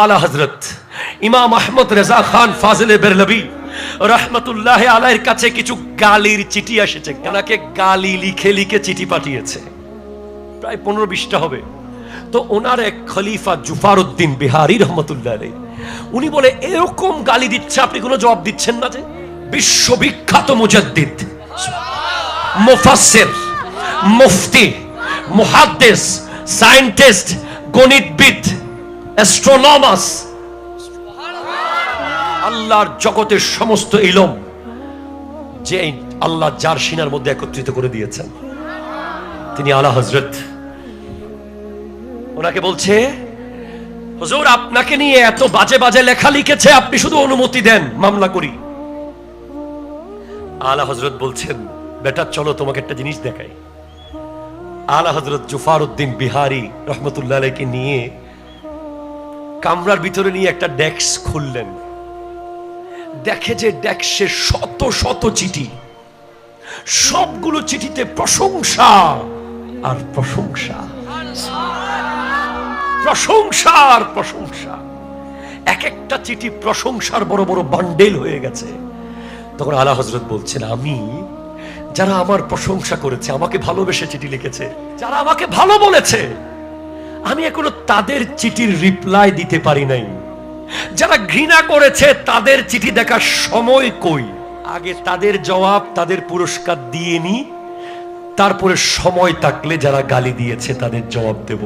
আলা হযরত ইমাম আহমদ রেজা খান ফাজিলে বেরলভী রহমতুল্লাহ আলাইহির কাছে কিছু গালির চিঠি এসেছে। ওনাকে গালি লিখে লিখে চিঠি পাঠিয়েছে, প্রায় 15-20টা হবে। তো ওনার এক খলিফা জুফারউদ্দিন বিহারী রহমতুল্লাহ আলাইহি, উনি বলে এরকম গালি দিচ্ছে, আপনি কোনো জবাব দিচ্ছেন না যে? বিশ্ববিখ্যাত মুজাদ্দিদ, মুফাসসির, মুফতি, মুহাদ্দিস, সায়েন্টিস্ট, গণিতবিদ, অ্যাস্ট্রোনমাস, আল্লাহর জগতের সমস্ত ইলম যে আল্লাহ যার সিনার মধ্যে একত্রিত করে দিয়েছেন, তিনি আলা হযরত। ওনাকে বলছে, হুজুর আপনাকে নিয়ে এত বাজে বাজে লেখা লিখেছে, আপনি শুধু অনুমতি দেন মামলা করি। আলা হযরত বলছেন, বেটা চলো তোমাকে একটা জিনিস দেখাই। আলা হযরত জুফারউদ্দিন বিহারী রহমতুল্লাহ আলাইহিকে নিয়ে কামরার ভিতরে নিয়ে একটা ডেস্ক খুললেন। দেখে যে ডেস্কে শত শত চিঠি, সবগুলো চিঠিতে প্রশংসা আর প্রশংসা, প্রশংসা আর প্রশংসা। এক একটা চিঠি প্রশংসার বড় বড় বান্ডেল হয়ে গেছে। তখন আলা হযরত বলছেন, আমি যারা আমার প্রশংসা করেছে, আমাকে ভালোবেসে চিঠি লিখেছে, যারা আমাকে ভালো বলেছে, আমি এখনো তাদের চিঠির রিপ্লাই দিতে পারি নাই। যারা ঘৃণা করেছে তাদের চিঠি দেখার সময় কই? আগে তাদের জবাব, তাদের পুরস্কার দিয়ে নি, তারপরে সময় থাকলে যারা গালি দিয়েছে তাদের জবাব দেব।